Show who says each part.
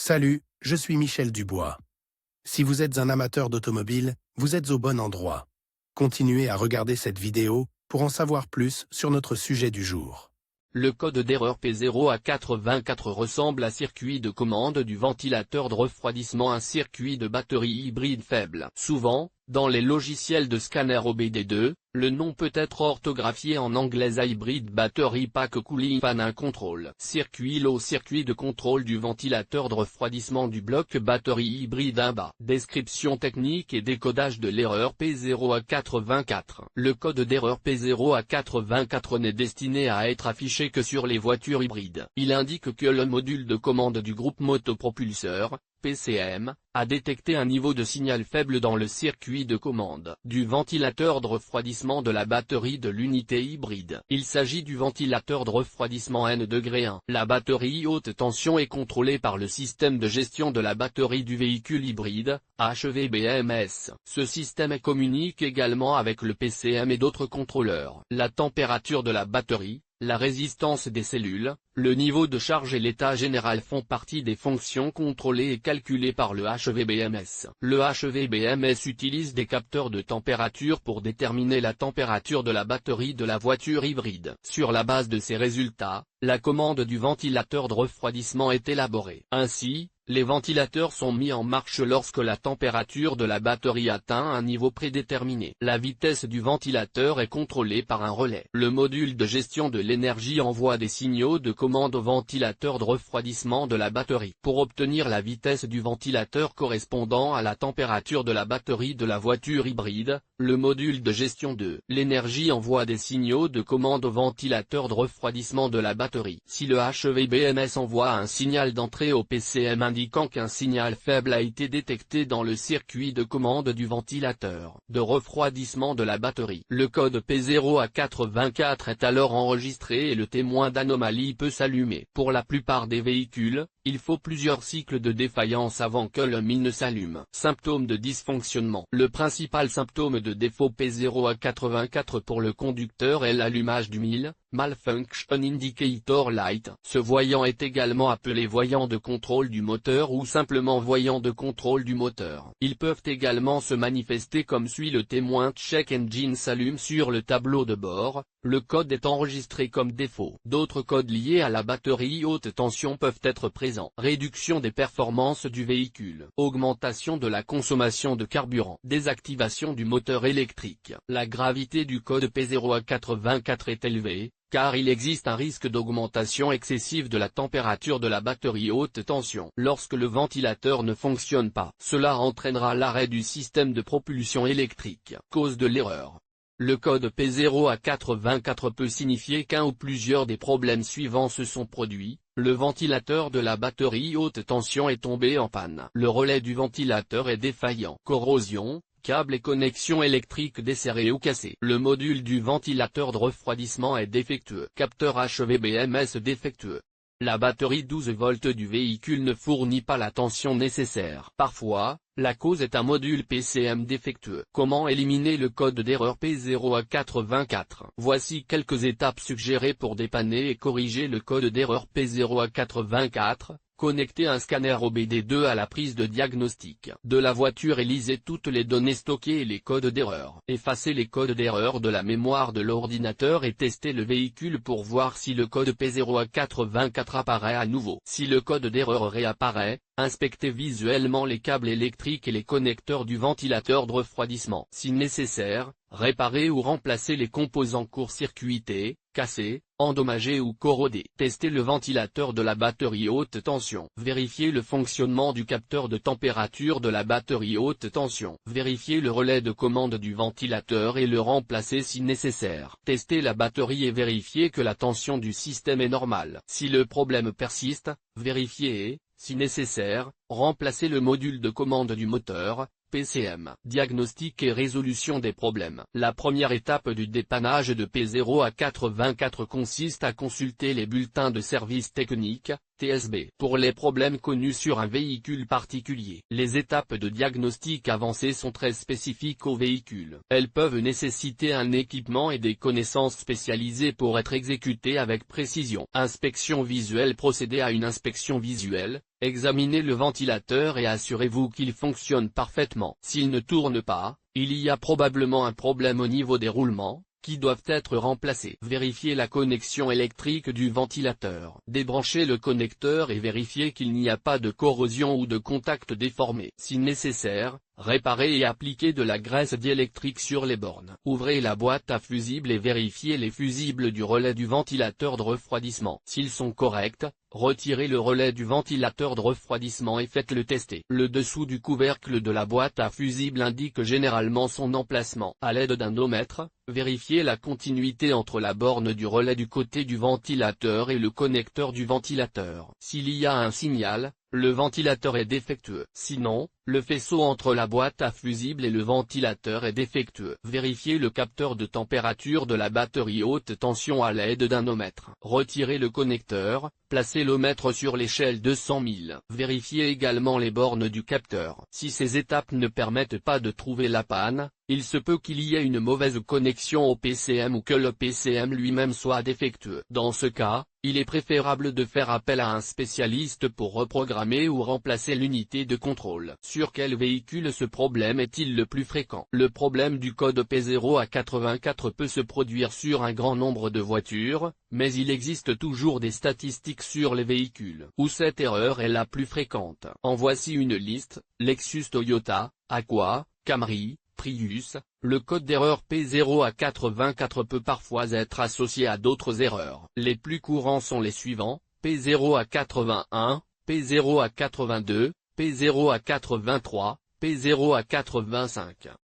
Speaker 1: Salut, je suis Michel Dubois. Si vous êtes un amateur d'automobile, vous êtes au bon endroit. Continuez à regarder cette vidéo pour en savoir plus sur notre sujet du jour.
Speaker 2: Le code d'erreur P0A84 ressemble à circuit de commande du ventilateur de refroidissement, un circuit de batterie hybride faible. Souvent, dans les logiciels de scanner OBD2, le nom peut être orthographié en anglais Hybrid Battery Pack Cooling Fan Control. Circuit low, circuit de contrôle du ventilateur de refroidissement du bloc batterie hybride 1 Description technique et décodage de l'erreur P0A84. Le code d'erreur P0A84 n'est destiné à être affiché que sur les voitures hybrides. Il indique que le module de commande du groupe motopropulseur, PCM, a détecté un niveau de signal faible dans le circuit de commande du ventilateur de refroidissement de la batterie de l'unité hybride. Il s'agit du ventilateur de refroidissement N-1. La batterie haute tension est contrôlée par le système de gestion de la batterie du véhicule hybride, HVBMS. Ce système communique également avec le PCM et d'autres contrôleurs. La température de la batterie, la résistance des cellules, le niveau de charge et l'état général font partie des fonctions contrôlées et calculées par le HVBMS. Le HVBMS utilise des capteurs de température pour déterminer la température de la batterie de la voiture hybride. Sur la base de ces résultats, la commande du ventilateur de refroidissement est élaborée. Ainsi, les ventilateurs sont mis en marche lorsque la température de la batterie atteint un niveau prédéterminé. La vitesse du ventilateur est contrôlée par un relais. Le module de gestion de l'énergie envoie des signaux de commande au ventilateur de refroidissement de la batterie. Pour obtenir la vitesse du ventilateur correspondant à la température de la batterie de la voiture hybride, le module de gestion de l'énergie envoie des signaux de commande au ventilateur de refroidissement de la batterie. Si le HVBMS envoie un signal d'entrée au PCM indiquant qu'un signal faible a été détecté dans le circuit de commande du ventilateur de refroidissement de la batterie, le code P0A84 est alors enregistré et le témoin d'anomalie peut s'allumer. Pour la plupart des véhicules, il faut plusieurs cycles de défaillance avant que le MIL ne s'allume. Symptômes de dysfonctionnement. Le principal symptôme de défaut P0A84 pour le conducteur est l'allumage du MIL, Malfunction Indicator Light. Ce voyant est également appelé voyant de contrôle du moteur ou simplement voyant de contrôle du moteur. Ils peuvent également se manifester comme suit: le témoin Check Engine s'allume sur le tableau de bord, le code est enregistré comme défaut. D'autres codes liés à la batterie haute tension peuvent être présents. Réduction des performances du véhicule. Augmentation de la consommation de carburant. Désactivation du moteur électrique. La gravité du code P0A84 est élevée, car il existe un risque d'augmentation excessive de la température de la batterie haute tension. Lorsque le ventilateur ne fonctionne pas, cela entraînera l'arrêt du système de propulsion électrique. Cause de l'erreur. Le code P0A84 peut signifier qu'un ou plusieurs des problèmes suivants se sont produits. Le ventilateur de la batterie haute tension est tombé en panne. Le relais du ventilateur est défaillant. Corrosion, câble et connexion électrique desserré ou cassé. Le module du ventilateur de refroidissement est défectueux. Capteur HVBMS défectueux. La batterie 12 volts du véhicule ne fournit pas la tension nécessaire. Parfois, la cause est un module PCM défectueux. Comment éliminer le code d'erreur P0A84? Voici quelques étapes suggérées pour dépanner et corriger le code d'erreur P0A84. Connectez un scanner OBD2 à la prise de diagnostic de la voiture et lisez toutes les données stockées et les codes d'erreur. Effacez les codes d'erreur de la mémoire de l'ordinateur et testez le véhicule pour voir si le code P0A84 apparaît à nouveau. Si le code d'erreur réapparaît, inspectez visuellement les câbles électriques et les connecteurs du ventilateur de refroidissement. Si nécessaire, réparez ou remplacez les composants court-circuités, cassés, endommagés ou corrodés. Testez le ventilateur de la batterie haute tension. Vérifiez le fonctionnement du capteur de température de la batterie haute tension. Vérifiez le relais de commande du ventilateur et le remplacez si nécessaire. Testez la batterie et vérifiez que la tension du système est normale. Si le problème persiste, vérifiez et, si nécessaire, remplacez le module de commande du moteur, PCM. Diagnostic et résolution des problèmes. La première étape du dépannage de P0A84 consiste à consulter les bulletins de service technique, TSB. Pour les problèmes connus sur un véhicule particulier, les étapes de diagnostic avancées sont très spécifiques au véhicule. Elles peuvent nécessiter un équipement et des connaissances spécialisées pour être exécutées avec précision. Inspection visuelle. Procédez à une inspection visuelle. Examinez le ventilateur et assurez-vous qu'il fonctionne parfaitement. S'il ne tourne pas, il y a probablement un problème au niveau des roulements, qui doivent être remplacés. Vérifiez la connexion électrique du ventilateur. Débranchez le connecteur et vérifiez qu'il n'y a pas de corrosion ou de contact déformé. Si nécessaire, réparez et appliquez de la graisse diélectrique sur les bornes. Ouvrez la boîte à fusibles et vérifiez les fusibles du relais du ventilateur de refroidissement. S'ils sont corrects, retirez le relais du ventilateur de refroidissement et faites-le tester. Le dessous du couvercle de la boîte à fusibles indique généralement son emplacement. À l'aide d'un ohmètre, vérifiez la continuité entre la borne du relais du côté du ventilateur et le connecteur du ventilateur. S'il y a un signal, le ventilateur est défectueux. Sinon, le faisceau entre la boîte à fusibles et le ventilateur est défectueux. Vérifiez le capteur de température de la batterie haute tension à l'aide d'un ohmètre. Retirez le connecteur, placez l'ohmètre sur l'échelle de 100 000. Vérifiez également les bornes du capteur. Si ces étapes ne permettent pas de trouver la panne, il se peut qu'il y ait une mauvaise connexion au PCM ou que le PCM lui-même soit défectueux. Dans ce cas, il est préférable de faire appel à un spécialiste pour reprogrammer ou remplacer l'unité de contrôle. Sur quel véhicule ce problème est-il le plus fréquent? Le problème du code P0A84 peut se produire sur un grand nombre de voitures, mais il existe toujours des statistiques sur les véhicules où cette erreur est la plus fréquente. En voici une liste: Lexus, Toyota, Aqua, Camry, Prius. Le code d'erreur P0A84 peut parfois être associé à d'autres erreurs. Les plus courants sont les suivants: P0A81, P0A82, P0A83, P0A85.